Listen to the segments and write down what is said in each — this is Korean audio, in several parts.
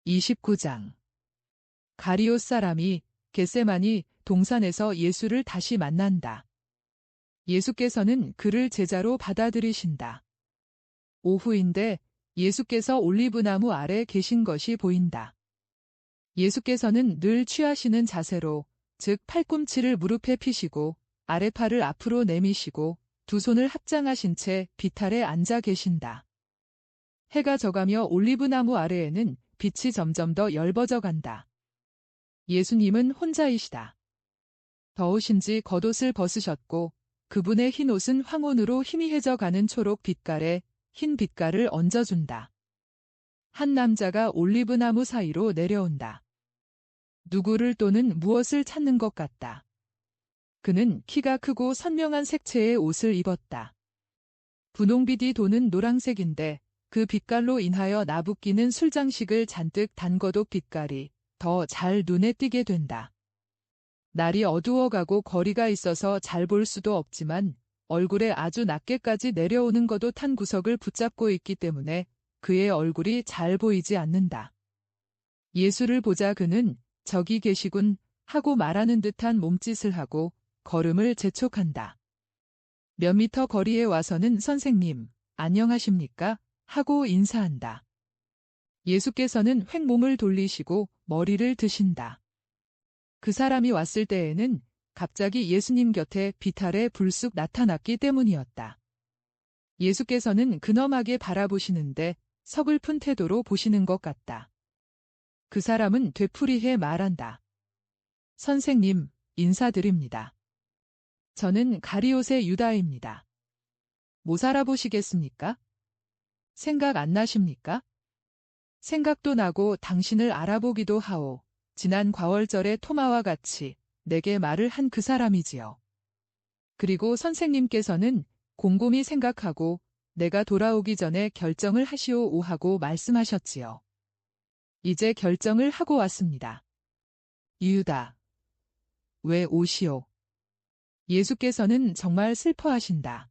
29장. 가리옷 사람이 겟세마니 동산에서 예수를 다시 만난다. 예수께서는 그를 제자로 받아들이신다. 오후인데 예수께서 올리브나무 아래 계신 것이 보인다. 예수께서는 늘 취하시는 자세로, 즉 팔꿈치를 무릎에 피시고 아래팔을 앞으로 내미시고 두 손을 합장하신 채 비탈에 앉아 계신다. 해가 져가며 올리브나무 아래에는 빛이 점점 더 엷어져 간다. 예수님은 혼자이시다. 더우신지 겉옷을 벗으셨고 그분의 흰 옷은 황혼으로 희미해져 가는 초록 빛깔에 흰 빛깔을 얹어준다. 한 남자가 올리브나무 사이로 내려온다. 누구를 또는 무엇을 찾는 것 같다. 그는 키가 크고 선명한 색채의 옷을 입었다. 분홍빛이 도는 노란색인데 그 빛깔로 인하여 나붓기는 술장식을 잔뜩 담궈도 빛깔이 더 잘 눈에 띄게 된다. 날이 어두워가고 거리가 있어서 잘 볼 수도 없지만 얼굴에 아주 낮게까지 내려오는 것도 탄 구석을 붙잡고 있기 때문에 그의 얼굴이 잘 보이지 않는다. 예수를 보자 그는 저기 계시군 하고 말하는 듯한 몸짓을 하고 걸음을 재촉한다. 몇 미터 거리에 와서는 선생님, 안녕하십니까? 하고 인사한다. 예수께서는 휙 몸을 돌리시고 머리를 드신다. 그 사람이 왔을 때에는 갑자기 예수님 곁에 비탈에 불쑥 나타났기 때문이었다. 예수께서는 근엄하게 바라보시는데 서글픈 태도로 보시는 것 같다. 그 사람은 되풀이해 말한다. 선생님, 인사드립니다. 저는 가리옷의 유다입니다. 못 알아보시겠습니까? 생각 안 나십니까? 생각도 나고 당신을 알아보기도 하오. 지난 과월절에 토마와 같이 내게 말을 한 그 사람이지요. 그리고 선생님께서는 곰곰이 생각하고 내가 돌아오기 전에 결정을 하시오 하고 말씀하셨지요. 이제 결정을 하고 왔습니다. 유다. 왜 오시오? 예수께서는 정말 슬퍼하신다.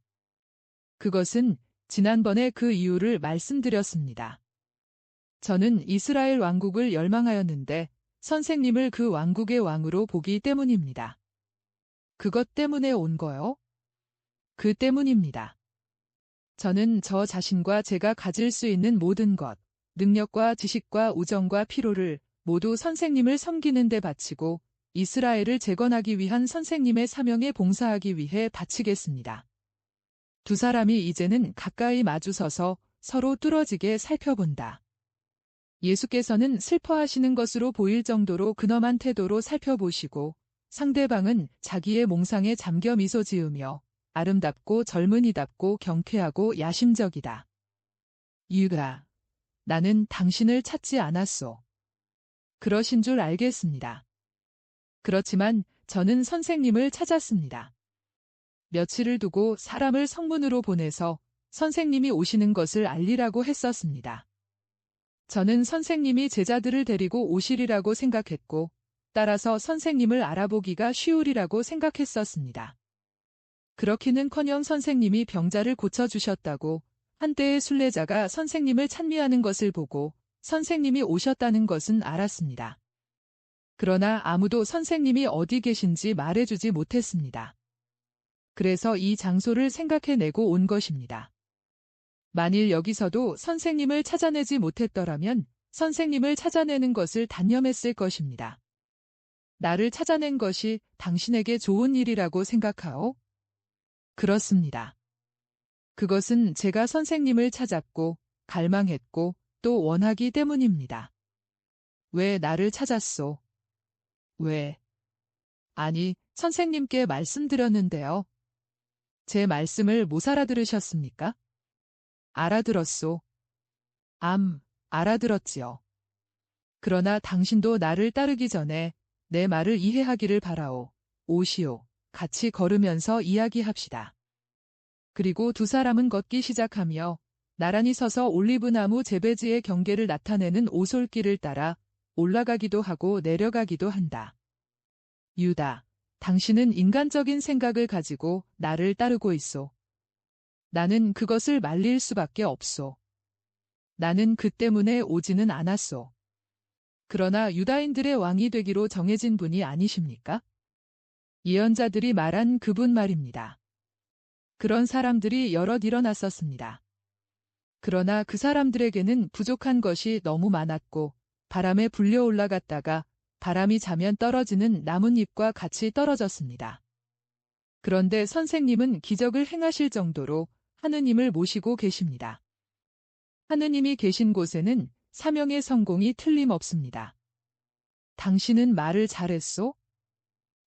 그것은 지난번에 그 이유를 말씀드렸습니다. 저는 이스라엘 왕국을 열망하였는데 선생님을 그 왕국의 왕으로 보기 때문입니다. 그것 때문에 온 거요? 그 때문입니다. 저는 저 자신과 제가 가질 수 있는 모든 것, 능력과 지식과 우정과 피로를 모두 선생님을 섬기는 데 바치고 이스라엘을 재건하기 위한 선생님의 사명에 봉사하기 위해 바치겠습니다. 두 사람이 이제는 가까이 마주서서 서로 뚫어지게 살펴본다. 예수께서는 슬퍼하시는 것으로 보일 정도로 근엄한 태도로 살펴보시고 상대방은 자기의 몽상에 잠겨 미소 지으며 아름답고 젊은이답고 경쾌하고 야심적이다. 유다, 나는 당신을 찾지 않았소. 그러신 줄 알겠습니다. 그렇지만 저는 선생님을 찾았습니다. 며칠을 두고 사람을 성문으로 보내서 선생님이 오시는 것을 알리라고 했었습니다. 저는 선생님이 제자들을 데리고 오시리라고 생각했고 따라서 선생님을 알아보기가 쉬우리라고 생각했었습니다. 그렇기는커녕 선생님이 병자를 고쳐주셨다고 한때의 순례자가 선생님을 찬미하는 것을 보고 선생님이 오셨다는 것은 알았습니다. 그러나 아무도 선생님이 어디 계신지 말해주지 못했습니다. 그래서 이 장소를 생각해내고 온 것입니다. 만일 여기서도 선생님을 찾아내지 못했더라면 선생님을 찾아내는 것을 단념했을 것입니다. 나를 찾아낸 것이 당신에게 좋은 일이라고 생각하오? 그렇습니다. 그것은 제가 선생님을 찾았고 갈망했고 또 원하기 때문입니다. 왜 나를 찾았소? 왜? 아니, 선생님께 말씀드렸는데요. 제 말씀을 못 알아들으셨습니까? 알아들었소. 알아들었지요. 그러나 당신도 나를 따르기 전에 내 말을 이해하기를 바라오. 오시오. 같이 걸으면서 이야기합시다. 그리고 두 사람은 걷기 시작하며 나란히 서서 올리브나무 재배지의 경계를 나타내는 오솔길을 따라 올라가기도 하고 내려가기도 한다. 유다, 당신은 인간적인 생각을 가지고 나를 따르고 있소. 나는 그것을 말릴 수밖에 없소. 나는 그 때문에 오지는 않았소. 그러나 유다인들의 왕이 되기로 정해진 분이 아니십니까? 예언자들이 말한 그분 말입니다. 그런 사람들이 여럿 일어났었습니다. 그러나 그 사람들에게는 부족한 것이 너무 많았고 바람에 불려 올라갔다가 바람이 자면 떨어지는 나뭇잎과 같이 떨어졌습니다. 그런데 선생님은 기적을 행하실 정도로 하느님을 모시고 계십니다. 하느님이 계신 곳에는 사명의 성공이 틀림없습니다. 당신은 말을 잘했소?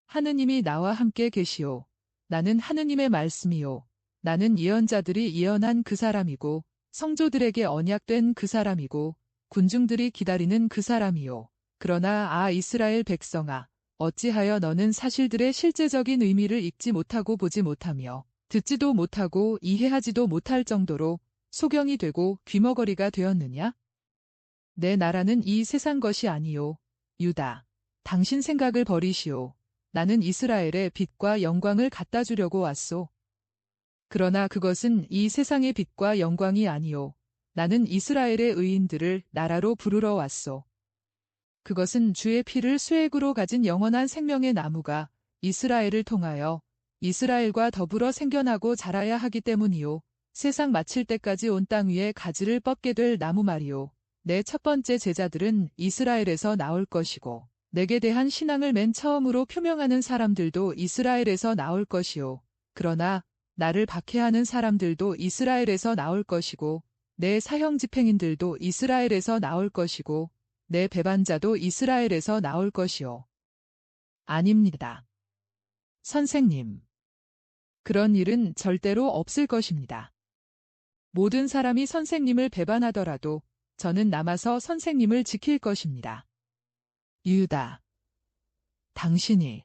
하느님이 나와 함께 계시오. 나는 하느님의 말씀이요. 나는 예언자들이 예언한 그 사람이고 성조들에게 언약된 그 사람이고 군중들이 기다리는 그 사람이요. 그러나 이스라엘 백성아, 어찌하여 너는 사실들의 실제적인 의미를 읽지 못하고 보지 못하며 듣지도 못하고 이해하지도 못할 정도로 소경이 되고 귀머거리가 되었느냐? 내 나라는 이 세상 것이 아니요. 유다, 당신 생각을 버리시오. 나는 이스라엘의 빛과 영광을 갖다 주려고 왔소. 그러나 그것은 이 세상의 빛과 영광이 아니요. 나는 이스라엘의 의인들을 나라로 부르러 왔소. 그것은 주의 피를 수액으로 가진 영원한 생명의 나무가 이스라엘을 통하여 이스라엘과 더불어 생겨나고 자라야 하기 때문이요. 세상 마칠 때까지 온 땅 위에 가지를 뻗게 될 나무 말이요. 내 첫 번째 제자들은 이스라엘에서 나올 것이고 내게 대한 신앙을 맨 처음으로 표명하는 사람들도 이스라엘에서 나올 것이요. 그러나 나를 박해하는 사람들도 이스라엘에서 나올 것이고 내 사형 집행인들도 이스라엘에서 나올 것이고 내 배반자도 이스라엘에서 나올 것이요. 아닙니다. 선생님. 그런 일은 절대로 없을 것입니다. 모든 사람이 선생님을 배반하더라도 저는 남아서 선생님을 지킬 것입니다. 유다. 당신이.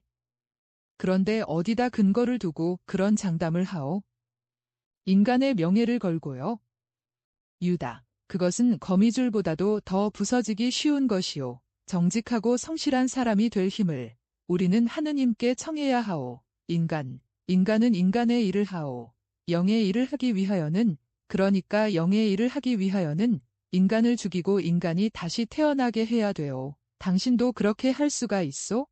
그런데 어디다 근거를 두고 그런 장담을 하오? 인간의 명예를 걸고요. 유다. 그것은 거미줄보다도 더 부서지기 쉬운 것이요. 정직하고 성실한 사람이 될 힘을 우리는 하느님께 청해야 하오. 인간은 인간의 일을 하오. 영의 일을 하기 위하여는, 그러니까 영의 일을 하기 위하여는 인간을 죽이고 인간이 다시 태어나게 해야 돼요. 당신도 그렇게 할 수가 있소?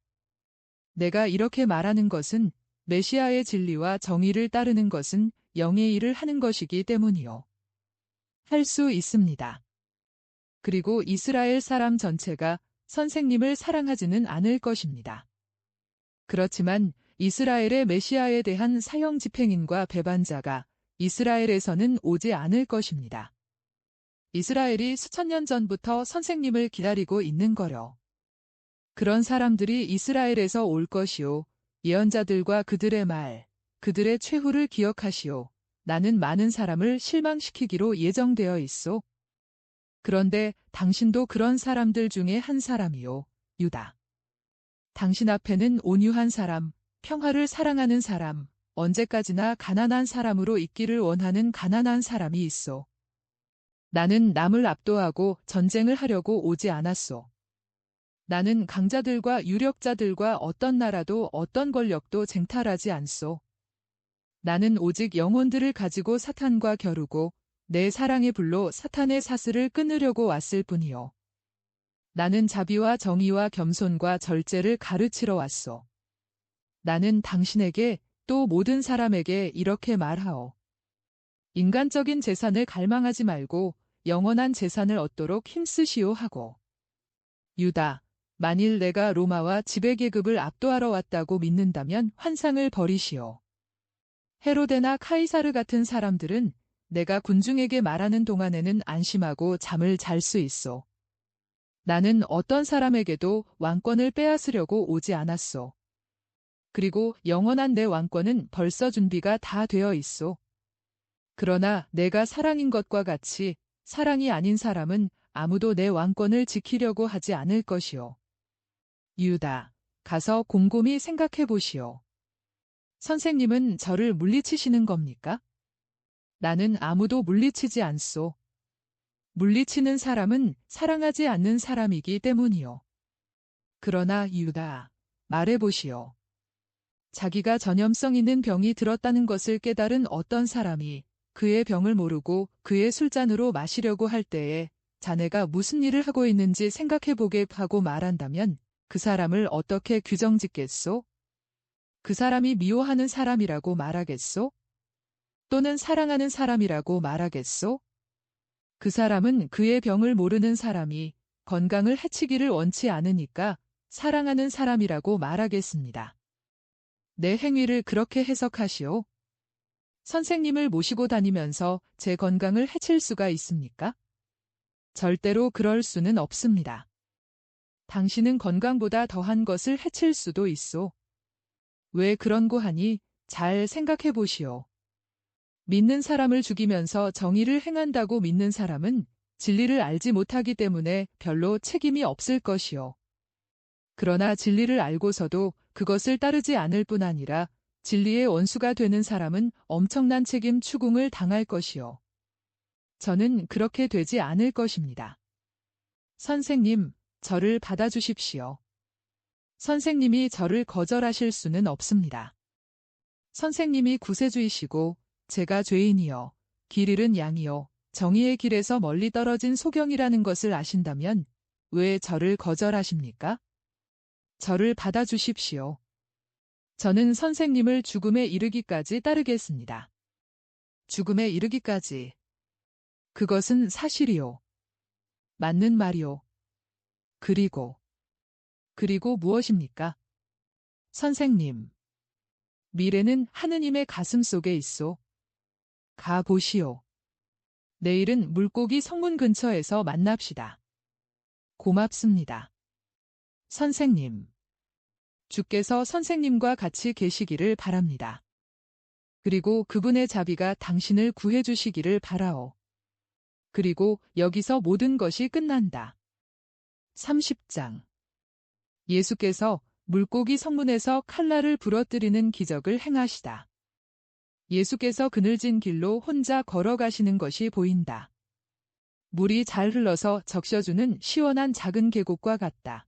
내가 이렇게 말하는 것은 메시아의 진리와 정의를 따르는 것은 영의 일을 하는 것이기 때문이요. 할 수 있습니다. 그리고 이스라엘 사람 전체가 선생님을 사랑하지는 않을 것입니다. 그렇지만 이스라엘의 메시아에 대한 사형 집행인과 배반자가 이스라엘에서는 오지 않을 것입니다. 이스라엘이 수천 년 전부터 선생님을 기다리고 있는 거려. 그런 사람들이 이스라엘에서 올 것이요. 예언자들과 그들의 말, 그들의 최후를 기억하시오. 나는 많은 사람을 실망시키기로 예정되어 있소. 그런데 당신도 그런 사람들 중에 한 사람이요. 유다. 당신 앞에는 온유한 사람, 평화를 사랑하는 사람, 언제까지나 가난한 사람으로 있기를 원하는 가난한 사람이 있소. 나는 남을 압도하고 전쟁을 하려고 오지 않았소. 나는 강자들과 유력자들과 어떤 나라도 어떤 권력도 쟁탈하지 않소. 나는 오직 영혼들을 가지고 사탄과 겨루고 내 사랑의 불로 사탄의 사슬을 끊으려고 왔을 뿐이요. 나는 자비와 정의와 겸손과 절제를 가르치러 왔소. 나는 당신에게 또 모든 사람에게 이렇게 말하오. 인간적인 재산을 갈망하지 말고 영원한 재산을 얻도록 힘쓰시오 하고. 유다, 만일 내가 로마와 지배계급을 압도하러 왔다고 믿는다면 환상을 버리시오. 헤로데나 카이사르 같은 사람들은 내가 군중에게 말하는 동안에는 안심하고 잠을 잘 수 있소. 나는 어떤 사람에게도 왕권을 빼앗으려고 오지 않았소. 그리고 영원한 내 왕권은 벌써 준비가 다 되어 있소. 그러나 내가 사랑인 것과 같이 사랑이 아닌 사람은 아무도 내 왕권을 지키려고 하지 않을 것이오. 유다, 가서 곰곰이 생각해 보시오. 선생님은 저를 물리치시는 겁니까? 나는 아무도 물리치지 않소. 물리치는 사람은 사랑하지 않는 사람이기 때문이요. 그러나 유다, 말해보시오. 자기가 전염성 있는 병이 들었다는 것을 깨달은 어떤 사람이 그의 병을 모르고 그의 술잔으로 마시려고 할 때에 자네가 무슨 일을 하고 있는지 생각해보게 하고 말한다면 그 사람을 어떻게 규정짓겠소? 그 사람이 미워하는 사람이라고 말하겠소? 또는 사랑하는 사람이라고 말하겠소? 그 사람은 그의 병을 모르는 사람이 건강을 해치기를 원치 않으니까 사랑하는 사람이라고 말하겠습니다. 내 행위를 그렇게 해석하시오. 선생님을 모시고 다니면서 제 건강을 해칠 수가 있습니까? 절대로 그럴 수는 없습니다. 당신은 건강보다 더한 것을 해칠 수도 있소. 왜 그런고 하니 잘 생각해 보시오. 믿는 사람을 죽이면서 정의를 행한다고 믿는 사람은 진리를 알지 못하기 때문에 별로 책임이 없을 것이오. 그러나 진리를 알고서도 그것을 따르지 않을 뿐 아니라 진리의 원수가 되는 사람은 엄청난 책임 추궁을 당할 것이오. 저는 그렇게 되지 않을 것입니다. 선생님, 저를 받아주십시오. 선생님이 저를 거절하실 수는 없습니다. 선생님이 구세주이시고 제가 죄인이요, 길 잃은 양이요, 정의의 길에서 멀리 떨어진 소경이라는 것을 아신다면 왜 저를 거절하십니까? 저를 받아주십시오. 저는 선생님을 죽음에 이르기까지 따르겠습니다. 죽음에 이르기까지. 그것은 사실이요. 맞는 말이요. 그리고 무엇입니까? 선생님. 미래는 하느님의 가슴 속에 있소. 가 보시오. 내일은 물고기 성문 근처에서 만납시다. 고맙습니다. 선생님. 주께서 선생님과 같이 계시기를 바랍니다. 그리고 그분의 자비가 당신을 구해주시기를 바라오. 그리고 여기서 모든 것이 끝난다. 30장. 예수께서 물고기 성문에서 칼날을 부러뜨리는 기적을 행하시다. 예수께서 그늘진 길로 혼자 걸어가시는 것이 보인다. 물이 잘 흘러서 적셔주는 시원한 작은 계곡과 같다.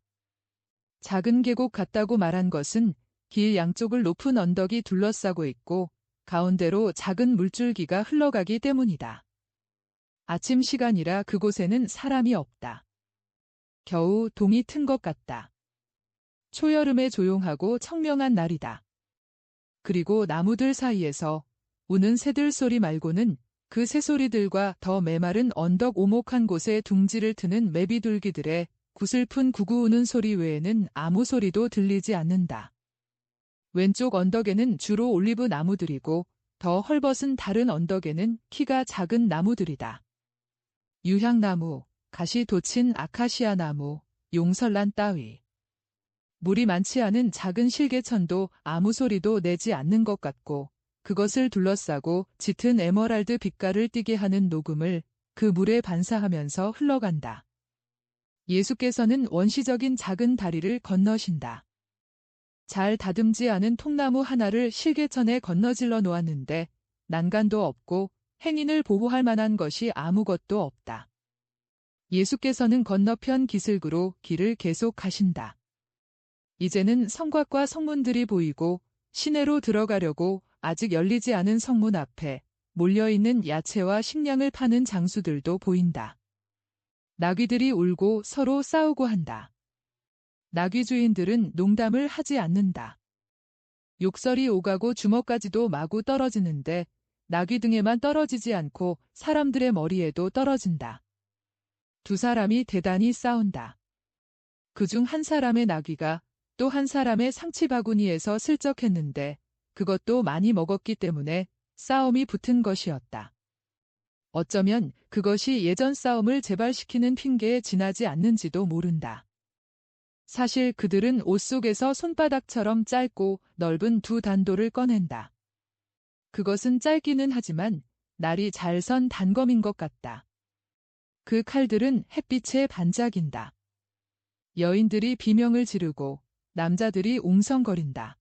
작은 계곡 같다고 말한 것은 길 양쪽을 높은 언덕이 둘러싸고 있고 가운데로 작은 물줄기가 흘러가기 때문이다. 아침 시간이라 그곳에는 사람이 없다. 겨우 동이 튼 것 같다. 초여름에 조용하고 청명한 날이다. 그리고 나무들 사이에서 우는 새들 소리 말고는 그 새소리들과 더 메마른 언덕 오목한 곳에 둥지를 트는 매비둘기들의 구슬픈 구구 우는 소리 외에는 아무 소리도 들리지 않는다. 왼쪽 언덕에는 주로 올리브 나무들이고 더 헐벗은 다른 언덕에는 키가 작은 나무들이다. 유향나무, 가시 돋친 아카시아 나무, 용설란 따위. 물이 많지 않은 작은 실개천도 아무 소리도 내지 않는 것 같고 그것을 둘러싸고 짙은 에메랄드 빛깔을 띠게 하는 녹음을 그 물에 반사하면서 흘러간다. 예수께서는 원시적인 작은 다리를 건너신다. 잘 다듬지 않은 통나무 하나를 실개천에 건너질러 놓았는데 난간도 없고 행인을 보호할 만한 것이 아무것도 없다. 예수께서는 건너편 기슭으로 길을 계속 가신다. 이제는 성곽과 성문들이 보이고 시내로 들어가려고 아직 열리지 않은 성문 앞에 몰려있는 야채와 식량을 파는 장수들도 보인다. 나귀들이 울고 서로 싸우고 한다. 나귀 주인들은 농담을 하지 않는다. 욕설이 오가고 주먹까지도 마구 떨어지는데 나귀 등에만 떨어지지 않고 사람들의 머리에도 떨어진다. 두 사람이 대단히 싸운다. 그중 한 사람의 나귀가 또 한 사람의 상치 바구니에서 슬쩍 했는데 그것도 많이 먹었기 때문에 싸움이 붙은 것이었다. 어쩌면 그것이 예전 싸움을 재발시키는 핑계에 지나지 않는지도 모른다. 사실 그들은 옷 속에서 손바닥처럼 짧고 넓은 두 단도를 꺼낸다. 그것은 짧기는 하지만 날이 잘 선 단검인 것 같다. 그 칼들은 햇빛에 반짝인다. 여인들이 비명을 지르고 남자들이 웅성거린다.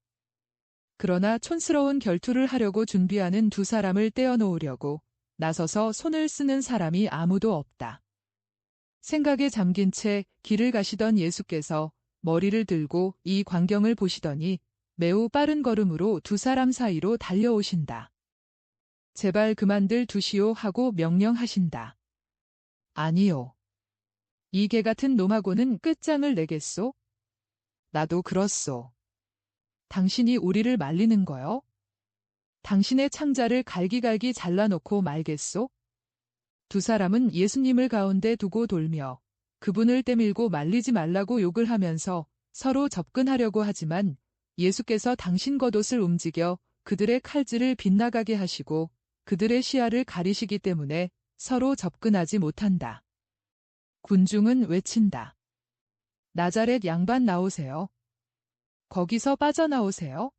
그러나 촌스러운 결투를 하려고 준비하는 두 사람을 떼어놓으려고 나서서 손을 쓰는 사람이 아무도 없다. 생각에 잠긴 채 길을 가시던 예수께서 머리를 들고 이 광경을 보시더니 매우 빠른 걸음으로 두 사람 사이로 달려오신다. 제발 그만들 두시오 하고 명령하신다. 아니요. 이 개 같은 놈하고는 끝장을 내겠소? 나도 그렇소. 당신이 우리를 말리는 거요? 당신의 창자를 갈기갈기 잘라놓고 말겠소? 두 사람은 예수님을 가운데 두고 돌며 그분을 떼밀고 말리지 말라고 욕을 하면서 서로 접근하려고 하지만 예수께서 당신 겉옷을 움직여 그들의 칼질을 빗나가게 하시고 그들의 시야를 가리시기 때문에 서로 접근하지 못한다. 군중은 외친다. 나자렛 양반 나오세요. 거기서 빠져나오세요.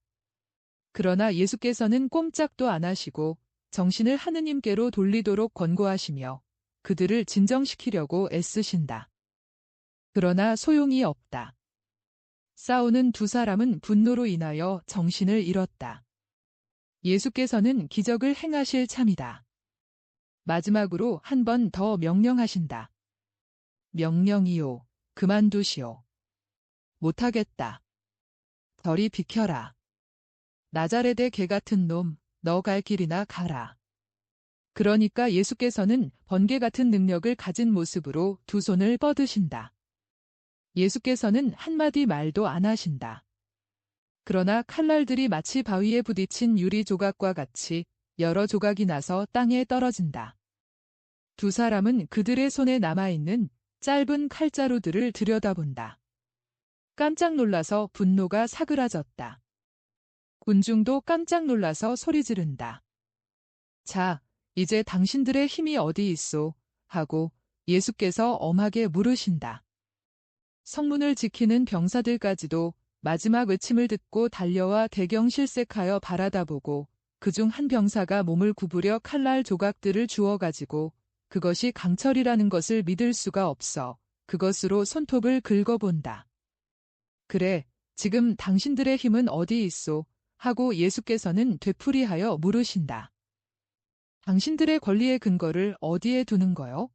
그러나 예수께서는 꼼짝도 안 하시고 정신을 하느님께로 돌리도록 권고하시며 그들을 진정시키려고 애쓰신다. 그러나 소용이 없다. 싸우는 두 사람은 분노로 인하여 정신을 잃었다. 예수께서는 기적을 행하실 참이다. 마지막으로 한 번 더 명령하신다. 명령이요. 그만두시오. 못하겠다. 저리 비켜라. 나자렛의 개 같은 놈, 너 갈 길이나 가라. 그러니까 예수께서는 번개 같은 능력을 가진 모습으로 두 손을 뻗으신다. 예수께서는 한마디 말도 안 하신다. 그러나 칼날들이 마치 바위에 부딪힌 유리 조각과 같이 여러 조각이 나서 땅에 떨어진다. 두 사람은 그들의 손에 남아있는 짧은 칼자루들을 들여다본다. 깜짝 놀라서 분노가 사그라졌다. 군중도 깜짝 놀라서 소리 지른다. 자, 이제 당신들의 힘이 어디 있소? 하고 예수께서 엄하게 물으신다. 성문을 지키는 병사들까지도 마지막 외침을 듣고 달려와 대경실색하여 바라다보고 그중 한 병사가 몸을 구부려 칼날 조각들을 주워가지고 그것이 강철이라는 것을 믿을 수가 없어 그것으로 손톱을 긁어본다. 그래, 지금 당신들의 힘은 어디 있소? 하고 예수께서는 되풀이하여 물으신다. 당신들의 권리의 근거를 어디에 두는 거요?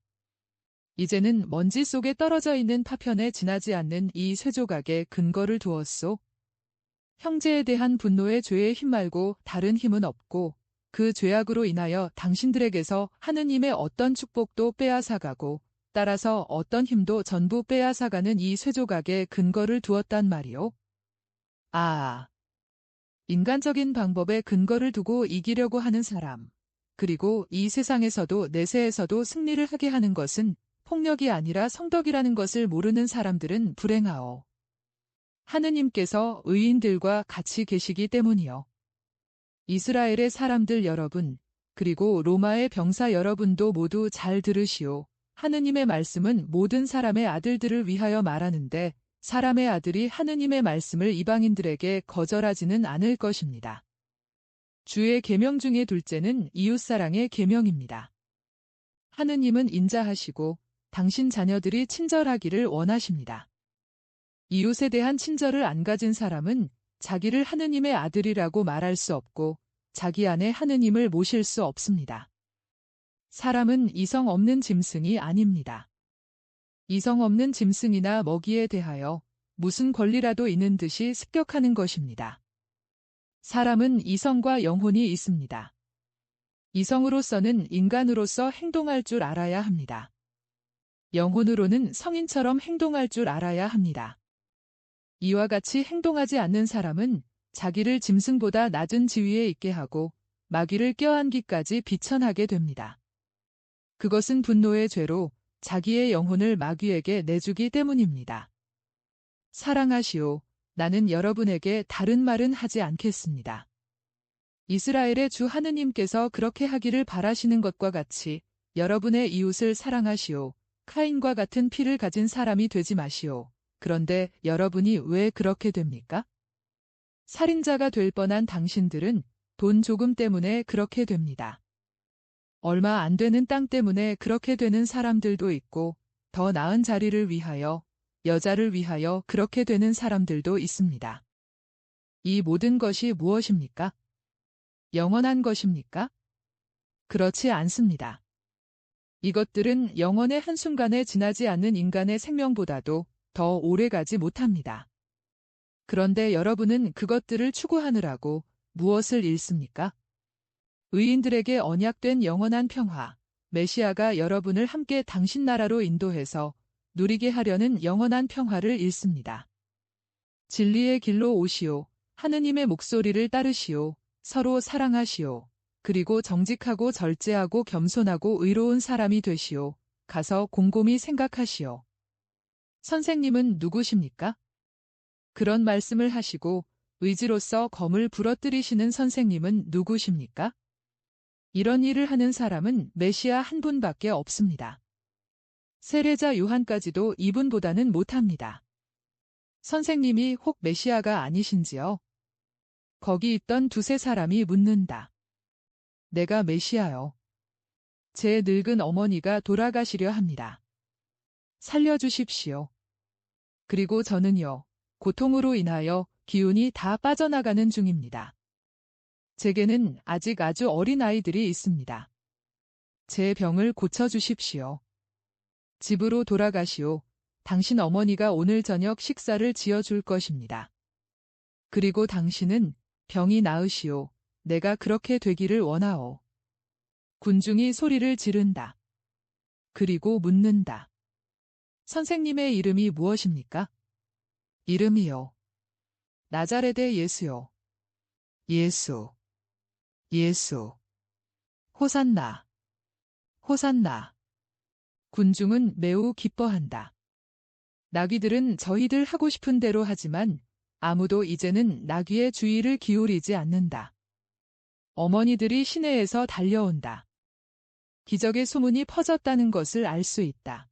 이제는 먼지 속에 떨어져 있는 파편에 지나지 않는 이 쇠조각에 근거를 두었소. 형제에 대한 분노의 죄에 힘 말고 다른 힘은 없고 그 죄악으로 인하여 당신들에게서 하느님의 어떤 축복도 빼앗아가고 따라서 어떤 힘도 전부 빼앗아가는 이 쇠조각에 근거를 두었단 말이오. 아, 인간적인 방법에 근거를 두고 이기려고 하는 사람, 그리고 이 세상에서도 내세에서도 승리를 하게 하는 것은 폭력이 아니라 성덕이라는 것을 모르는 사람들은 불행하오. 하느님께서 의인들과 같이 계시기 때문이요. 이스라엘의 사람들 여러분, 그리고 로마의 병사 여러분도 모두 잘 들으시오. 하느님의 말씀은 모든 사람의 아들들을 위하여 말하는데 사람의 아들이 하느님의 말씀을 이방인들에게 거절하지는 않을 것입니다. 주의 계명 중에 둘째는 이웃사랑의 계명입니다. 하느님은 인자하시고 당신 자녀들이 친절하기를 원하십니다. 이웃에 대한 친절을 안 가진 사람은 자기를 하느님의 아들이라고 말할 수 없고 자기 안에 하느님을 모실 수 없습니다. 사람은 이성 없는 짐승이 아닙니다. 이성 없는 짐승이나 먹이에 대하여 무슨 권리라도 있는 듯이 습격하는 것입니다. 사람은 이성과 영혼이 있습니다. 이성으로서는 인간으로서 행동할 줄 알아야 합니다. 영혼으로는 성인처럼 행동할 줄 알아야 합니다. 이와 같이 행동하지 않는 사람은 자기를 짐승보다 낮은 지위에 있게 하고 마귀를 껴안기까지 비천하게 됩니다. 그것은 분노의 죄로 자기의 영혼을 마귀에게 내주기 때문입니다. 사랑하시오. 나는 여러분에게 다른 말은 하지 않겠습니다. 이스라엘의 주 하느님께서 그렇게 하기를 바라시는 것과 같이 여러분의 이웃을 사랑하시오. 카인과 같은 피를 가진 사람이 되지 마시오. 그런데 여러분이 왜 그렇게 됩니까? 살인자가 될 뻔한 당신들은 돈 조금 때문에 그렇게 됩니다. 얼마 안 되는 땅 때문에 그렇게 되는 사람들도 있고 더 나은 자리를 위하여, 여자를 위하여 그렇게 되는 사람들도 있습니다. 이 모든 것이 무엇입니까? 영원한 것입니까? 그렇지 않습니다. 이것들은 영원의 한순간에 지나지 않는 인간의 생명보다도 더 오래가지 못합니다. 그런데 여러분은 그것들을 추구하느라고 무엇을 잃습니까? 의인들에게 언약된 영원한 평화, 메시아가 여러분을 함께 당신 나라로 인도해서 누리게 하려는 영원한 평화를 잃습니다. 진리의 길로 오시오. 하느님의 목소리를 따르시오. 서로 사랑하시오. 그리고 정직하고 절제하고 겸손하고 의로운 사람이 되시오. 가서 곰곰이 생각하시오. 선생님은 누구십니까? 그런 말씀을 하시고 의지로서 검을 부러뜨리시는 선생님은 누구십니까? 이런 일을 하는 사람은 메시아 한 분밖에 없습니다. 세례자 요한까지도 이분보다는 못합니다. 선생님이 혹 메시아가 아니신지요? 거기 있던 두세 사람이 묻는다. 내가 메시아요. 제 늙은 어머니가 돌아가시려 합니다. 살려주십시오. 그리고 저는요, 고통으로 인하여 기운이 다 빠져나가는 중입니다. 제게는 아직 아주 어린 아이들이 있습니다. 제 병을 고쳐주십시오. 집으로 돌아가시오. 당신 어머니가 오늘 저녁 식사를 지어줄 것입니다. 그리고 당신은 병이 나으시오. 내가 그렇게 되기를 원하오. 군중이 소리를 지른다. 그리고 묻는다. 선생님의 이름이 무엇입니까? 이름이요. 나자렛의 예수요. 예수. 예수. 호산나. 호산나. 군중은 매우 기뻐한다. 나귀들은 저희들 하고 싶은 대로 하지만 아무도 이제는 나귀의 주의를 기울이지 않는다. 어머니들이 시내에서 달려온다. 기적의 소문이 퍼졌다는 것을 알 수 있다.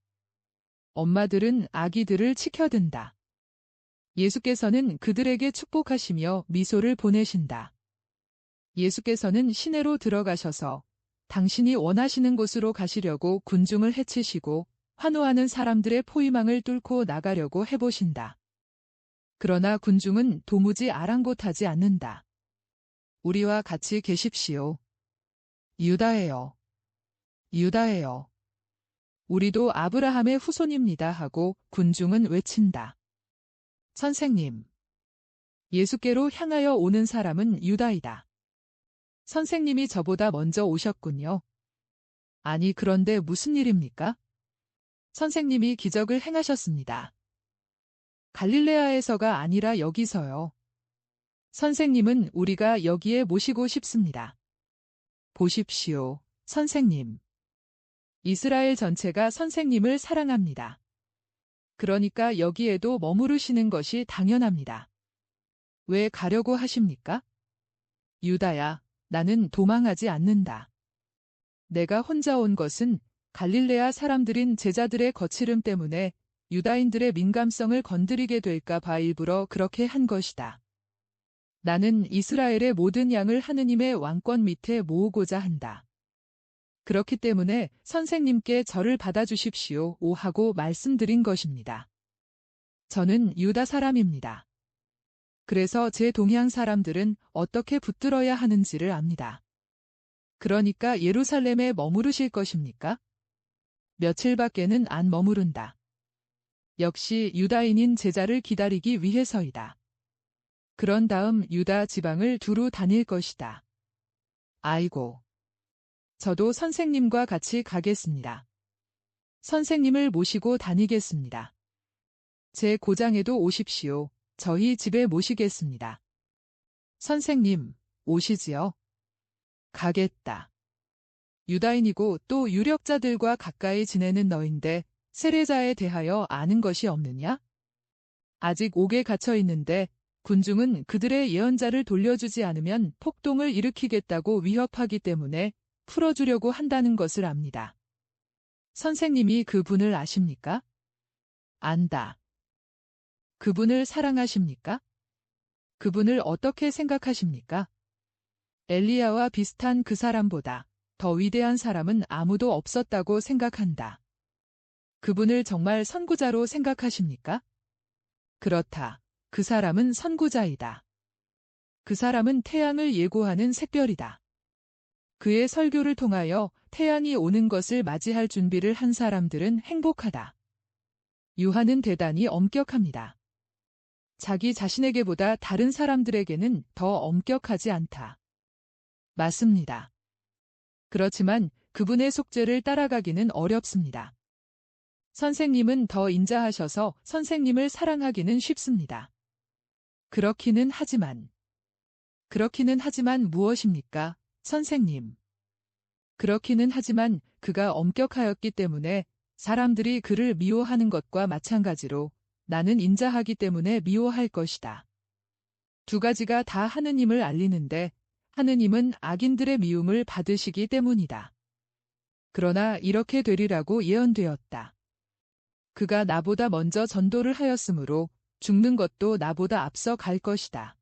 엄마들은 아기들을 치켜든다. 예수께서는 그들에게 축복하시며 미소를 보내신다. 예수께서는 시내로 들어가셔서 당신이 원하시는 곳으로 가시려고 군중을 해치시고 환호하는 사람들의 포위망을 뚫고 나가려고 해보신다. 그러나 군중은 도무지 아랑곳하지 않는다. 우리와 같이 계십시오. 유다예요. 유다예요. 우리도 아브라함의 후손입니다 하고 군중은 외친다. 선생님. 예수께로 향하여 오는 사람은 유다이다. 선생님이 저보다 먼저 오셨군요. 아니 그런데 무슨 일입니까? 선생님이 기적을 행하셨습니다. 갈릴레아에서가 아니라 여기서요. 선생님은 우리가 여기에 모시고 싶습니다. 보십시오, 선생님. 이스라엘 전체가 선생님을 사랑합니다. 그러니까 여기에도 머무르시는 것이 당연합니다. 왜 가려고 하십니까? 유다야, 나는 도망하지 않는다. 내가 혼자 온 것은 갈릴레아 사람들인 제자들의 거칠음 때문에 유다인들의 민감성을 건드리게 될까 봐 일부러 그렇게 한 것이다. 나는 이스라엘의 모든 양을 하느님의 왕권 밑에 모으고자 한다. 그렇기 때문에 선생님께 저를 받아주십시오 하고 말씀드린 것입니다. 저는 유다 사람입니다. 그래서 제 동양 사람들은 어떻게 붙들어야 하는지를 압니다. 그러니까 예루살렘에 머무르실 것입니까? 며칠밖에는 안 머무른다. 역시 유다인인 제자를 기다리기 위해서이다. 그런 다음 유다 지방을 두루 다닐 것이다. 아이고. 저도 선생님과 같이 가겠습니다. 선생님을 모시고 다니겠습니다. 제 고장에도 오십시오. 저희 집에 모시겠습니다. 선생님, 오시지요? 가겠다. 유다인이고 또 유력자들과 가까이 지내는 너인데 세례자에 대하여 아는 것이 없느냐? 아직 옥에 갇혀 있는데 군중은 그들의 예언자를 돌려주지 않으면 폭동을 일으키겠다고 위협하기 때문에 풀어주려고 한다는 것을 압니다. 선생님이 그분을 아십니까? 안다. 그분을 사랑하십니까? 그분을 어떻게 생각하십니까? 엘리야와 비슷한 그 사람보다 더 위대한 사람은 아무도 없었다고 생각한다. 그분을 정말 선구자로 생각하십니까? 그렇다. 그 사람은 선구자이다. 그 사람은 태양을 예고하는 샛별이다. 그의 설교를 통하여 태양이 오는 것을 맞이할 준비를 한 사람들은 행복하다. 요한은 대단히 엄격합니다. 자기 자신에게보다 다른 사람들에게는 더 엄격하지 않다. 맞습니다. 그렇지만 그분의 속죄를 따라가기는 어렵습니다. 선생님은 더 인자하셔서 선생님을 사랑하기는 쉽습니다. 그렇기는 하지만 무엇입니까, 선생님? 그렇기는 하지만 그가 엄격하였기 때문에 사람들이 그를 미워하는 것과 마찬가지로 나는 인자하기 때문에 미워할 것이다. 두 가지가 다 하느님을 알리는데 하느님은 악인들의 미움을 받으시기 때문이다. 그러나 이렇게 되리라고 예언되었다. 그가 나보다 먼저 전도를 하였으므로 죽는 것도 나보다 앞서 갈 것이다.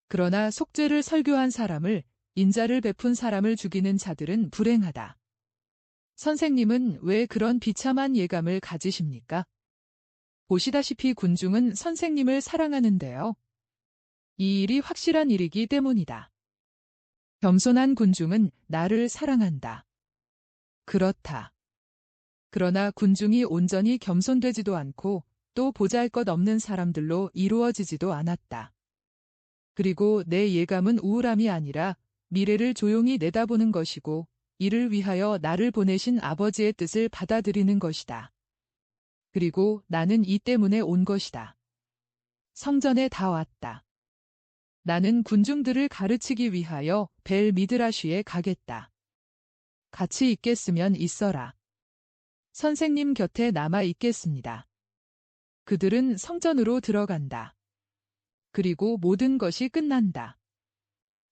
그러나 속죄를 설교한 사람을, 인자를 베푼 사람을 죽이는 자들은 불행하다. 선생님은 왜 그런 비참한 예감을 가지십니까? 보시다시피 군중은 선생님을 사랑하는데요. 이 일이 확실한 일이기 때문이다. 겸손한 군중은 나를 사랑한다. 그렇다. 그러나 군중이 온전히 겸손되지도 않고 또 보잘것없는 사람들로 이루어지지도 않았다. 그리고 내 예감은 우울함이 아니라 미래를 조용히 내다보는 것이고 이를 위하여 나를 보내신 아버지의 뜻을 받아들이는 것이다. 그리고 나는 이 때문에 온 것이다. 성전에 다 왔다. 나는 군중들을 가르치기 위하여 벨 미드라쉬에 가겠다. 같이 있겠으면 있어라. 선생님 곁에 남아 있겠습니다. 그들은 성전으로 들어간다. 그리고 모든 것이 끝난다.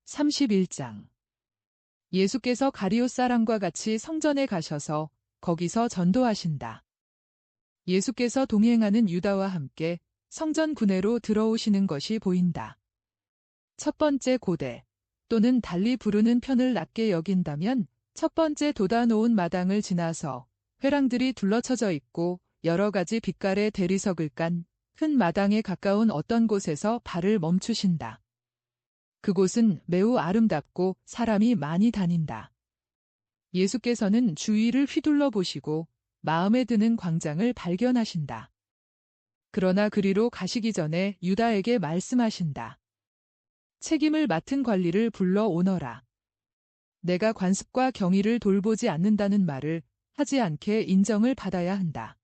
31장. 예수께서 가리옷 사람과 같이 성전에 가셔서 거기서 전도하신다. 예수께서 동행하는 유다와 함께 성전 구내로 들어오시는 것이 보인다. 첫 번째 고대 또는 달리 부르는 편을 낮게 여긴다면 첫 번째 돋아놓은 마당을 지나서 회랑들이 둘러쳐져 있고 여러 가지 빛깔의 대리석을 깐 큰 마당에 가까운 어떤 곳에서 발을 멈추신다. 그곳은 매우 아름답고 사람이 많이 다닌다. 예수께서는 주위를 휘둘러 보시고 마음에 드는 광장을 발견하신다. 그러나 그리로 가시기 전에 유다에게 말씀하신다. 책임을 맡은 관리를 불러 오너라. 내가 관습과 경의를 돌보지 않는다는 말을 하지 않게 인정을 받아야 한다.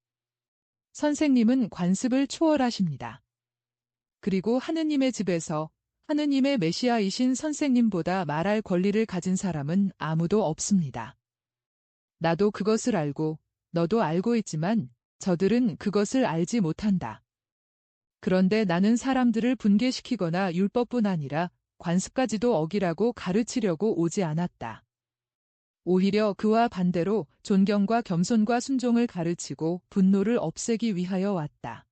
선생님은 관습을 초월하십니다. 그리고 하느님의 집에서 하느님의 메시아이신 선생님보다 말할 권리를 가진 사람은 아무도 없습니다. 나도 그것을 알고 너도 알고 있지만 저들은 그것을 알지 못한다. 그런데 나는 사람들을 분개시키거나 율법뿐 아니라 관습까지도 어기라고 가르치려고 오지 않았다. 오히려 그와 반대로 존경과 겸손과 순종을 가르치고 분노를 없애기 위하여 왔다.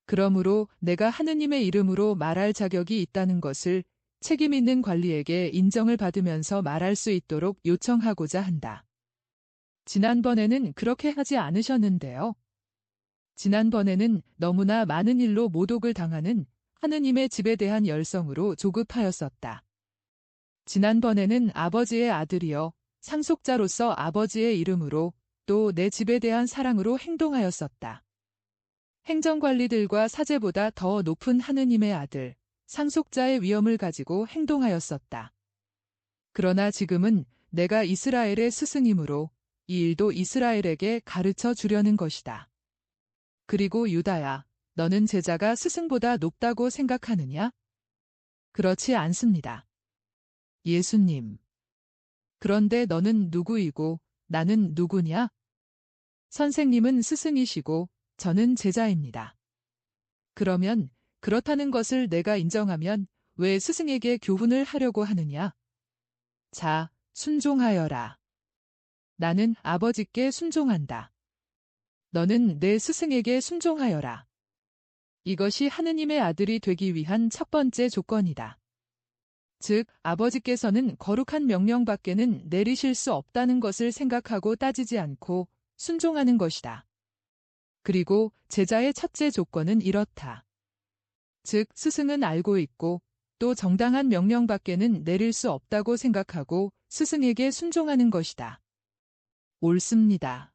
그러므로 내가 하느님의 이름으로 말할 자격이 있다는 것을 책임 있는 관리에게 인정을 받으면서 말할 수 있도록 요청하고자 한다. 지난번에는 그렇게 하지 않으셨는데요. 지난번에는 너무나 많은 일로 모독을 당하는 하느님의 집에 대한 열성으로 조급하였었다. 지난번에는 아버지의 아들이여 상속자로서 아버지의 이름으로 또 내 집에 대한 사랑으로 행동하였었다. 행정관리들과 사제보다 더 높은 하느님의 아들, 상속자의 위엄을 가지고 행동하였었다. 그러나 지금은 내가 이스라엘의 스승이므로 이 일도 이스라엘에게 가르쳐 주려는 것이다. 그리고 유다야, 너는 제자가 스승보다 높다고 생각하느냐? 그렇지 않습니다. 예수님. 그런데 너는 누구이고 나는 누구냐? 선생님은 스승이시고 저는 제자입니다. 그러면 그렇다는 것을 내가 인정하면 왜 스승에게 교훈을 하려고 하느냐? 자, 순종하여라. 나는 아버지께 순종한다. 너는 내 스승에게 순종하여라. 이것이 하느님의 아들이 되기 위한 첫 번째 조건이다. 즉, 아버지께서는 거룩한 명령밖에는 내리실 수 없다는 것을 생각하고 따지지 않고 순종하는 것이다. 그리고 제자의 첫째 조건은 이렇다. 즉, 스승은 알고 있고 또 정당한 명령밖에는 내릴 수 없다고 생각하고 스승에게 순종하는 것이다. 옳습니다.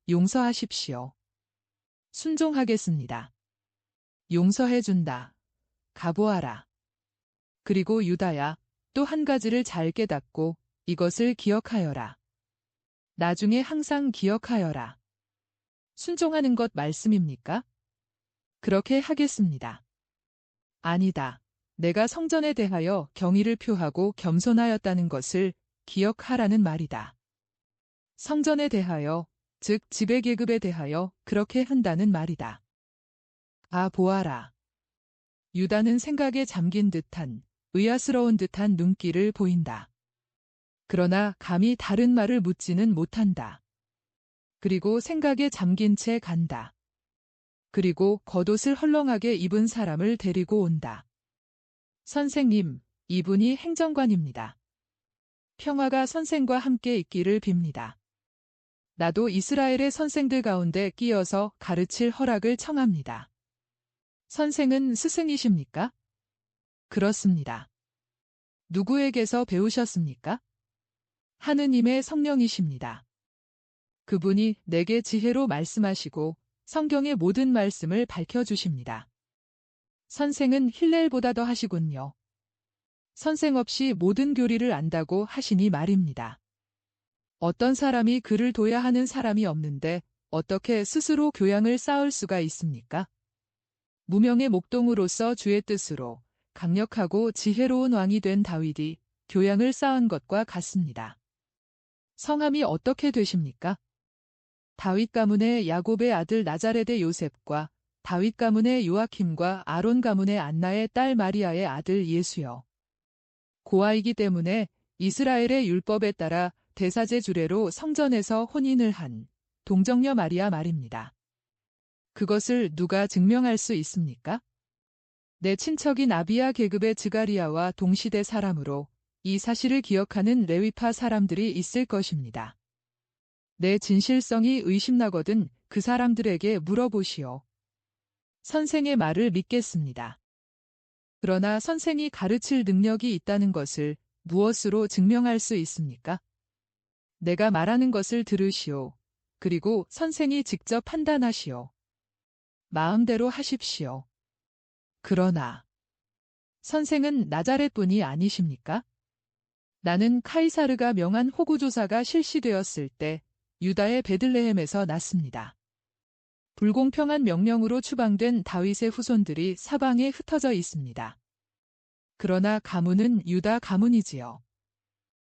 용서하십시오. 순종하겠습니다. 용서해준다. 가보아라. 그리고 유다야, 또 한 가지를 잘 깨닫고 이것을 기억하여라. 나중에 항상 기억하여라. 순종하는 것 말씀입니까? 그렇게 하겠습니다. 아니다. 내가 성전에 대하여 경의를 표하고 겸손하였다는 것을 기억하라는 말이다. 성전에 대하여, 즉 지배계급에 대하여 그렇게 한다는 말이다. 아, 보아라. 유다는 생각에 잠긴 듯한, 의아스러운 듯한 눈길을 보인다. 그러나 감히 다른 말을 묻지는 못한다. 그리고 생각에 잠긴 채 간다. 그리고 겉옷을 헐렁하게 입은 사람을 데리고 온다. 선생님, 이분이 행정관입니다. 평화가 선생과 함께 있기를 빕니다. 나도 이스라엘의 선생들 가운데 끼어서 가르칠 허락을 청합니다. 선생은 스승이십니까? 그렇습니다. 누구에게서 배우셨습니까? 하느님의 성령이십니다. 그분이 내게 지혜로 말씀하시고 성경의 모든 말씀을 밝혀주십니다. 선생은 힐렐보다 더 하시군요. 선생 없이 모든 교리를 안다고 하시니 말입니다. 어떤 사람이 글을 둬야 하는 사람이 없는데 어떻게 스스로 교양을 쌓을 수가 있습니까? 무명의 목동으로서 주의 뜻으로 강력하고 지혜로운 왕이 된 다윗이 교양을 쌓은 것과 같습니다. 성함이 어떻게 되십니까? 다윗 가문의 야곱의 아들 나자렛의 요셉과 다윗 가문의 요아킴과 아론 가문의 안나의 딸 마리아의 아들 예수여. 고아이기 때문에 이스라엘의 율법에 따라 대사제 주례로 성전에서 혼인을 한 동정녀 마리아 말입니다. 그것을 누가 증명할 수 있습니까? 내 친척인 아비야 계급의 즈가리아와 동시대 사람으로 이 사실을 기억하는 레위파 사람들이 있을 것입니다. 내 진실성이 의심나거든 그 사람들에게 물어보시오. 선생의 말을 믿겠습니다. 그러나 선생이 가르칠 능력이 있다는 것을 무엇으로 증명할 수 있습니까? 내가 말하는 것을 들으시오. 그리고 선생이 직접 판단하시오. 마음대로 하십시오. 그러나 선생은 나자렛 분이 아니십니까? 나는 카이사르가 명한 호구조사가 실시되었을 때 유다의 베들레헴에서 났습니다. 불공평한 명령으로 추방된 다윗의 후손들이 사방에 흩어져 있습니다. 그러나 가문은 유다 가문이지요.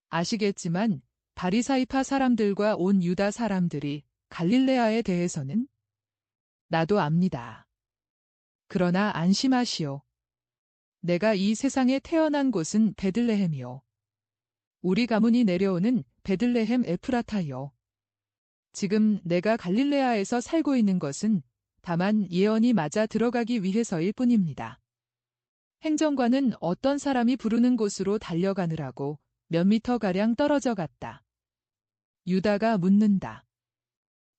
아시겠지만 바리사이파 사람들과 온 유다 사람들이 갈릴레아에 대해서는 나도 압니다. 그러나 안심하시오. 내가 이 세상에 태어난 곳은 베들레헴이요. 우리 가문이 내려오는 베들레헴 에프라타요. 지금 내가 갈릴레아에서 살고 있는 것은 다만 예언이 맞아 들어가기 위해서일 뿐입니다. 행정관은 어떤 사람이 부르는 곳으로 달려가느라고 몇 미터가량 떨어져 갔다. 유다가 묻는다.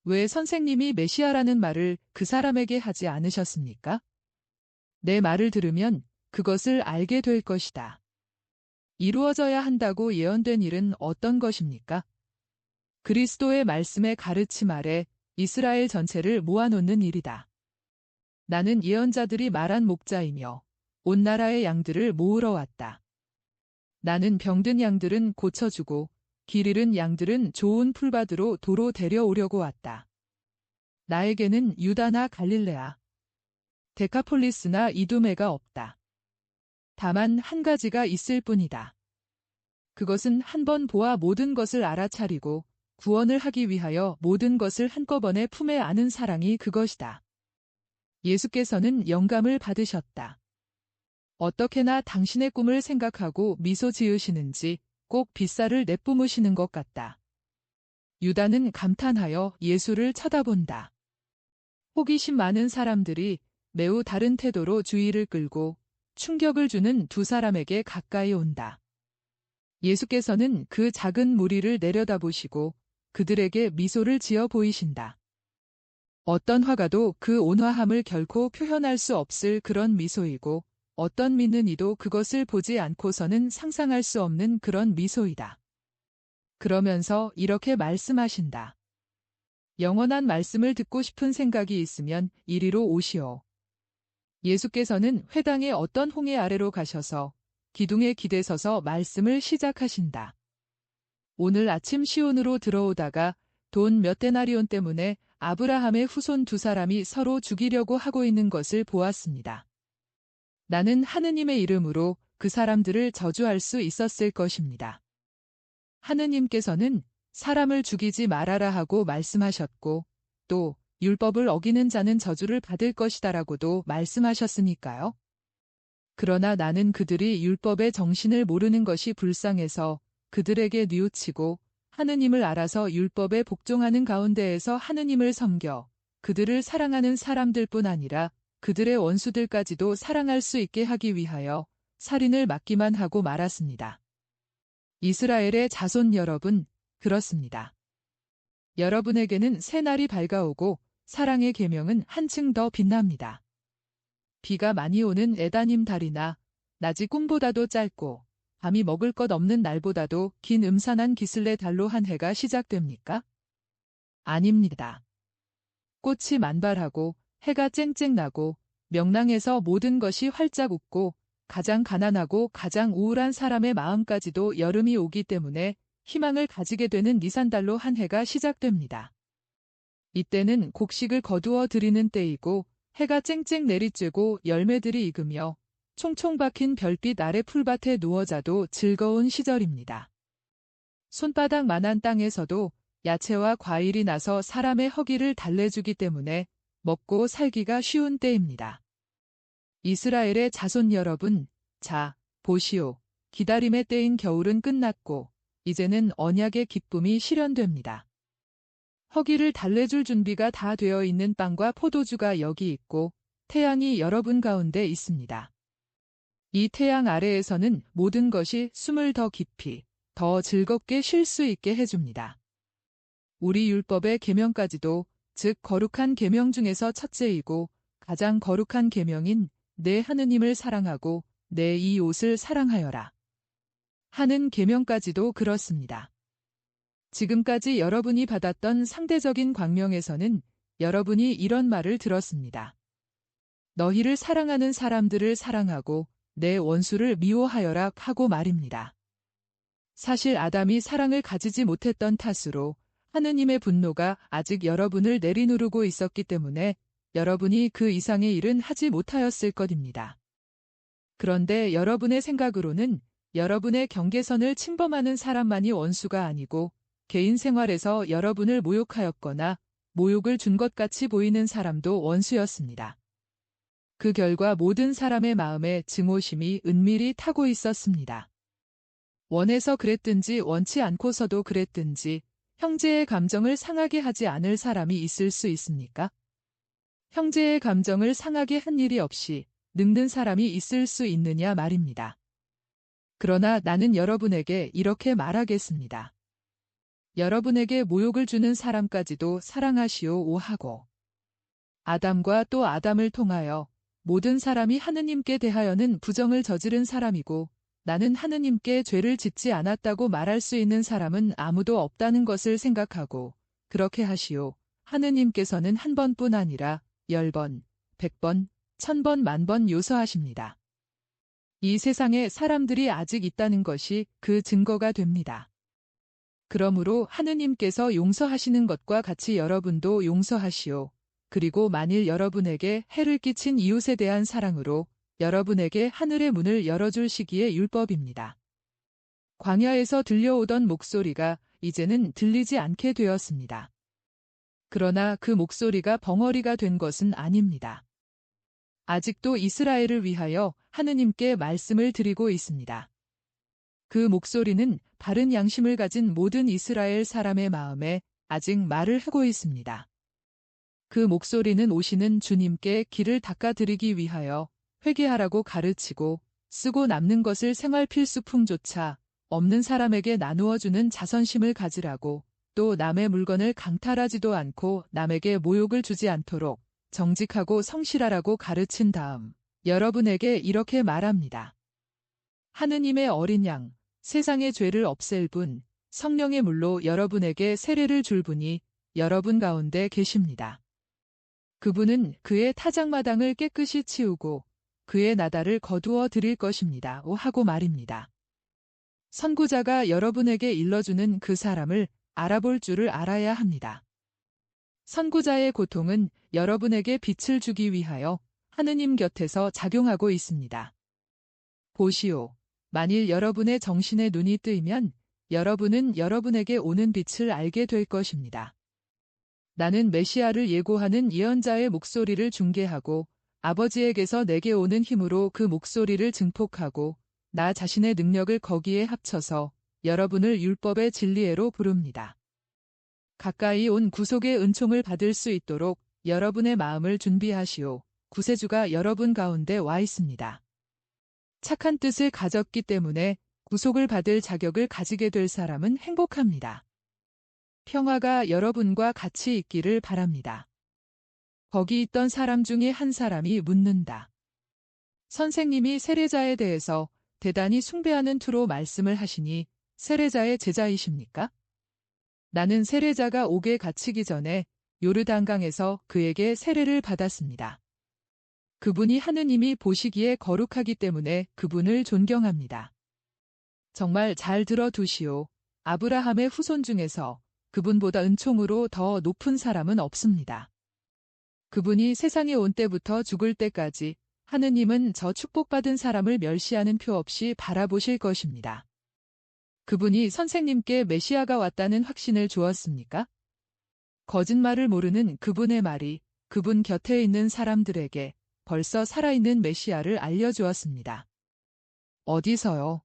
왜 선생님이 메시아라는 말을 그 사람에게 하지 않으셨습니까? 내 말을 들으면 그것을 알게 될 것이다. 이루어져야 한다고 예언된 일은 어떤 것입니까? 그리스도의 말씀의 가르침 아래 이스라엘 전체를 모아놓는 일이다. 나는 예언자들이 말한 목자이며 온 나라의 양들을 모으러 왔다. 나는 병든 양들은 고쳐주고 길 잃은 양들은 좋은 풀밭으로 도로 데려오려고 왔다. 나에게는 유다나 갈릴레아, 데카폴리스나 이두메가 없다. 다만 한 가지가 있을 뿐이다. 그것은 한 번 보아 모든 것을 알아차리고 구원을 하기 위하여 모든 것을 한꺼번에 품에 안은 사랑이 그것이다. 예수께서는 영감을 받으셨다. 어떻게나 당신의 꿈을 생각하고 미소 지으시는지 꼭 빗살을 내뿜으시는 것 같다. 유다는 감탄하여 예수를 쳐다본다. 호기심 많은 사람들이 매우 다른 태도로 주의를 끌고 충격을 주는 두 사람에게 가까이 온다. 예수께서는 그 작은 무리를 내려다보시고 그들에게 미소를 지어 보이신다. 어떤 화가도 그 온화함을 결코 표현할 수 없을 그런 미소이고 어떤 믿는 이도 그것을 보지 않고서는 상상할 수 없는 그런 미소이다. 그러면서 이렇게 말씀하신다. 영원한 말씀을 듣고 싶은 생각이 있으면 이리로 오시오. 예수께서는 회당의 어떤 홍해 아래로 가셔서 기둥에 기대서서 말씀을 시작하신다. 오늘 아침 시온으로 들어오다가 돈 몇 데나리온 때문에 아브라함의 후손 두 사람이 서로 죽이려고 하고 있는 것을 보았습니다. 나는 하느님의 이름으로 그 사람들을 저주할 수 있었을 것입니다. 하느님께서는 사람을 죽이지 말아라 하고 말씀하셨고 또 율법을 어기는 자는 저주를 받을 것이다라고도 말씀하셨으니까요. 그러나 나는 그들이 율법의 정신을 모르는 것이 불쌍해서 그들에게 뉘우치고 하느님을 알아서 율법에 복종하는 가운데에서 하느님을 섬겨 그들을 사랑하는 사람들뿐 아니라 그들의 원수들까지도 사랑할 수 있게 하기 위하여 살인을 막기만 하고 말았습니다. 이스라엘의 자손 여러분, 그렇습니다. 여러분에게는 새날이 밝아오고 사랑의 계명은 한층 더 빛납니다. 비가 많이 오는 에다님 달이나 낮이 꿈보다도 짧고 밤이 먹을 것 없는 날보다도 긴 음산한 기슬레 달로 한 해가 시작됩니까? 아닙니다. 꽃이 만발하고 해가 쨍쨍 나고 명랑해서 모든 것이 활짝 웃고 가장 가난하고 가장 우울한 사람의 마음까지도 여름이 오기 때문에 희망을 가지게 되는 니산달로 한 해가 시작됩니다. 이때는 곡식을 거두어 드리는 때이고 해가 쨍쨍 내리쬐고 열매들이 익으며 총총 박힌 별빛 아래 풀밭에 누워 자도 즐거운 시절입니다. 손바닥만한 땅에서도 야채와 과일이 나서 사람의 허기를 달래주기 때문에 먹고 살기가 쉬운 때입니다. 이스라엘의 자손 여러분, 자, 보시오. 기다림의 때인 겨울은 끝났고 이제는 언약의 기쁨이 실현됩니다. 허기를 달래줄 준비가 다 되어 있는 빵과 포도주가 여기 있고 태양이 여러분 가운데 있습니다. 이 태양 아래에서는 모든 것이 숨을 더 깊이, 더 즐겁게 쉴 수 있게 해줍니다. 우리 율법의 계명까지도 즉 거룩한 계명 중에서 첫째이고 가장 거룩한 계명인 내 하느님을 사랑하고 내 이웃을 사랑하여라 하는 계명까지도 그렇습니다. 지금까지 여러분이 받았던 상대적인 광명에서는 여러분이 이런 말을 들었습니다. 너희를 사랑하는 사람들을 사랑하고 내 원수를 미워하여라 하고 말입니다. 사실 아담이 사랑을 가지지 못했던 탓으로 하느님의 분노가 아직 여러분을 내리누르고 있었기 때문에 여러분이 그 이상의 일은 하지 못하였을 것입니다. 그런데 여러분의 생각으로는 여러분의 경계선을 침범하는 사람만이 원수가 아니고 개인 생활에서 여러분을 모욕하였거나 모욕을 준 것 같이 보이는 사람도 원수였습니다. 그 결과 모든 사람의 마음에 증오심이 은밀히 타고 있었습니다. 원해서 그랬든지 원치 않고서도 그랬든지 형제의 감정을 상하게 하지 않을 사람이 있을 수 있습니까? 형제의 감정을 상하게 한 일이 없이 늙는 사람이 있을 수 있느냐 말입니다. 그러나 나는 여러분에게 이렇게 말하겠습니다. 여러분에게 모욕을 주는 사람까지도 사랑하시오 하고 아담과 또 아담을 통하여 모든 사람이 하느님께 대하여는 부정을 저지른 사람이고 나는 하느님께 죄를 짓지 않았다고 말할 수 있는 사람은 아무도 없다는 것을 생각하고 그렇게 하시오. 하느님께서는 한 번뿐 아니라 10번, 100번, 1000번, 만번 요서하십니다. 이 세상에 사람들이 아직 있다는 것이 그 증거가 됩니다. 그러므로 하느님께서 용서하시는 것과 같이 여러분도 용서하시오. 그리고 만일 여러분에게 해를 끼친 이웃에 대한 사랑으로 여러분에게 하늘의 문을 열어줄 시기의 율법입니다. 광야에서 들려오던 목소리가 이제는 들리지 않게 되었습니다. 그러나 그 목소리가 벙어리가 된 것은 아닙니다. 아직도 이스라엘을 위하여 하느님께 말씀을 드리고 있습니다. 그 목소리는 바른 양심을 가진 모든 이스라엘 사람의 마음에 아직 말을 하고 있습니다. 그 목소리는 오시는 주님께 길을 닦아드리기 위하여 회개하라고 가르치고 쓰고 남는 것을 생활 필수품조차 없는 사람에게 나누어 주는 자선심을 가지라고 또 남의 물건을 강탈하지도 않고 남에게 모욕을 주지 않도록 정직하고 성실하라고 가르친 다음 여러분에게 이렇게 말합니다. 하느님의 어린 양, 세상의 죄를 없앨 분, 성령의 물로 여러분에게 세례를 줄 분이 여러분 가운데 계십니다. 그분은 그의 타작마당을 깨끗이 치우고 그의 나달을 거두어 드릴 것입니다. 하고 말입니다. 선구자가 여러분에게 일러주는 그 사람을 알아볼 줄을 알아야 합니다. 선구자의 고통은 여러분에게 빛을 주기 위하여 하느님 곁에서 작용하고 있습니다. 보시오. 만일 여러분의 정신의 눈이 뜨이면 여러분은 여러분에게 오는 빛을 알게 될 것입니다. 나는 메시아를 예고하는 예언자의 목소리를 중개하고 아버지에게서 내게 오는 힘으로 그 목소리를 증폭하고 나 자신의 능력을 거기에 합쳐서 여러분을 율법의 진리애로 부릅니다. 가까이 온 구속의 은총을 받을 수 있도록 여러분의 마음을 준비하시오. 구세주가 여러분 가운데 와 있습니다. 착한 뜻을 가졌기 때문에 구속을 받을 자격을 가지게 될 사람은 행복합니다. 평화가 여러분과 같이 있기를 바랍니다. 거기 있던 사람 중에 한 사람이 묻는다. 선생님이 세례자에 대해서 대단히 숭배하는 투로 말씀을 하시니 세례자의 제자이십니까? 나는 세례자가 옥에 갇히기 전에 요르단강에서 그에게 세례를 받았습니다. 그분이 하느님이 보시기에 거룩하기 때문에 그분을 존경합니다. 정말 잘 들어두시오. 아브라함의 후손 중에서 그분보다 은총으로 더 높은 사람은 없습니다. 그분이 세상에 온 때부터 죽을 때까지 하느님은 저 축복받은 사람을 멸시하는 표 없이 바라보실 것입니다. 그분이 선생님께 메시아가 왔다는 확신을 주었습니까? 거짓말을 모르는 그분의 말이 그분 곁에 있는 사람들에게 벌써 살아있는 메시아를 알려주었습니다. 어디서요?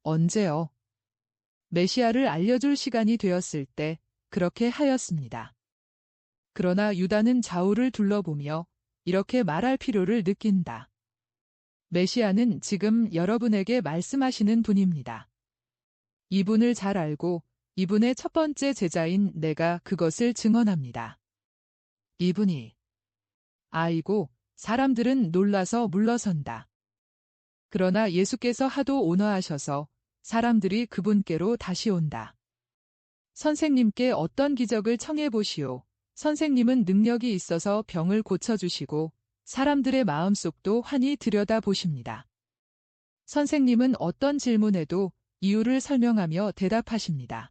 언제요? 메시아를 알려줄 시간이 되었을 때 그렇게 하였습니다. 그러나 유다는 좌우를 둘러보며 이렇게 말할 필요를 느낀다. 메시아는 지금 여러분에게 말씀하시는 분입니다. 이분을 잘 알고 이분의 첫 번째 제자인 내가 그것을 증언합니다. 이분이 아이고 사람들은 놀라서 물러선다. 그러나 예수께서 하도 온화하셔서 사람들이 그분께로 다시 온다. 선생님께 어떤 기적을 청해 보시오. 선생님은 능력이 있어서 병을 고쳐주시고 사람들의 마음속도 환히 들여다보십니다. 선생님은 어떤 질문에도 이유를 설명하며 대답하십니다.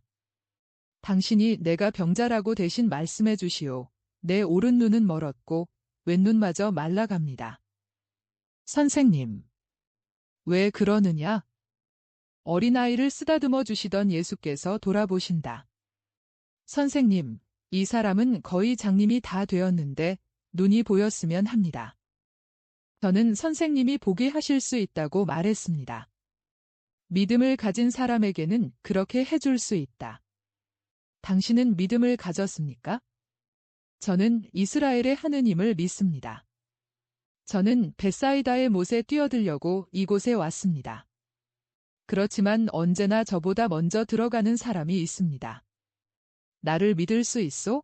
당신이 내가 병자라고 대신 말씀해 주시오. 내 오른 눈은 멀었고 왼눈마저 말라갑니다. 선생님, 왜 그러느냐? 어린아이를 쓰다듬어 주시던 예수께서 돌아보신다. 선생님, 이 사람은 거의 장님이 다 되었는데 눈이 보였으면 합니다. 저는 선생님이 보게 하실 수 있다고 말했습니다. 믿음을 가진 사람에게는 그렇게 해줄 수 있다. 당신은 믿음을 가졌습니까? 저는 이스라엘의 하느님을 믿습니다. 저는 벳사이다의 못에 뛰어들려고 이곳에 왔습니다. 그렇지만 언제나 저보다 먼저 들어가는 사람이 있습니다. 나를 믿을 수 있소?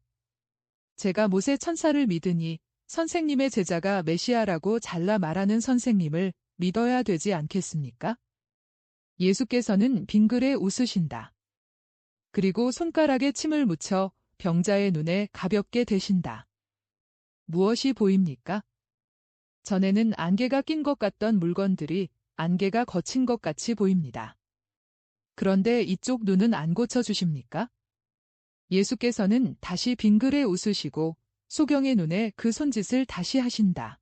제가 모세 천사를 믿으니 선생님의 제자가 메시아라고 잘라 말하는 선생님을 믿어야 되지 않겠습니까? 예수께서는 빙그레 웃으신다. 그리고 손가락에 침을 묻혀 병자의 눈에 가볍게 대신다. 무엇이 보입니까? 전에는 안개가 낀 것 같던 물건들이 안개가 거친 것 같이 보입니다. 그런데 이쪽 눈은 안 고쳐주십니까? 예수께서는 다시 빙그레 웃으시고 소경의 눈에 그 손짓을 다시 하신다.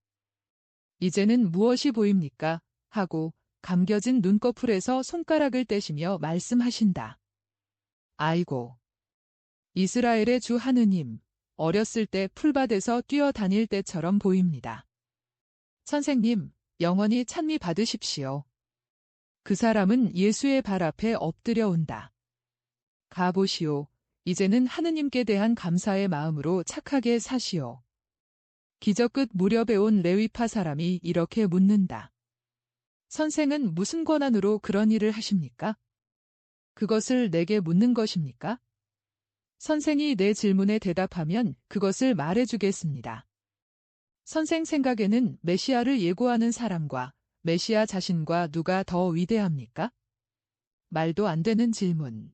이제는 무엇이 보입니까? 하고 감겨진 눈꺼풀에서 손가락을 떼시며 말씀하신다. 아이고, 이스라엘의 주 하느님, 어렸을 때 풀밭에서 뛰어다닐 때처럼 보입니다. 선생님, 영원히 찬미 받으십시오. 그 사람은 예수의 발 앞에 엎드려 온다. 가보시오. 이제는 하느님께 대한 감사의 마음으로 착하게 사시오. 기적 끝 무렵에 온 레위파 사람이 이렇게 묻는다. 선생은 무슨 권한으로 그런 일을 하십니까? 그것을 내게 묻는 것입니까? 선생이 내 질문에 대답하면 그것을 말해주겠습니다. 선생 생각에는 메시아를 예고하는 사람과 메시아 자신과 누가 더 위대합니까? 말도 안 되는 질문.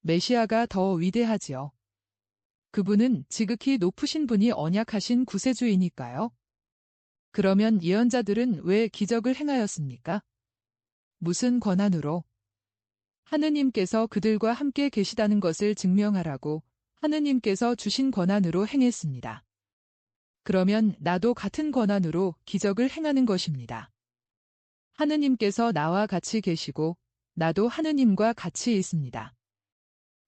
메시아가 더 위대하지요. 그분은 지극히 높으신 분이 언약하신 구세주이니까요. 그러면 예언자들은 왜 기적을 행하였습니까? 무슨 권한으로? 하느님께서 그들과 함께 계시다는 것을 증명하라고 하느님께서 주신 권한으로 행했습니다. 그러면 나도 같은 권한으로 기적을 행하는 것입니다. 하느님께서 나와 같이 계시고 나도 하느님과 같이 있습니다.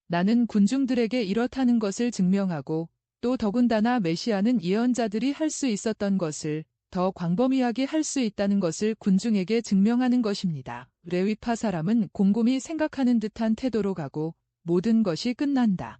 나는 군중들에게 이렇다는 것을 증명하고 또 더군다나 메시아는 예언자들이 할 수 있었던 것을 더 광범위하게 할 수 있다는 것을 군중에게 증명하는 것입니다. 레위파 사람은 곰곰이 생각하는 듯한 태도로 가고 모든 것이 끝난다.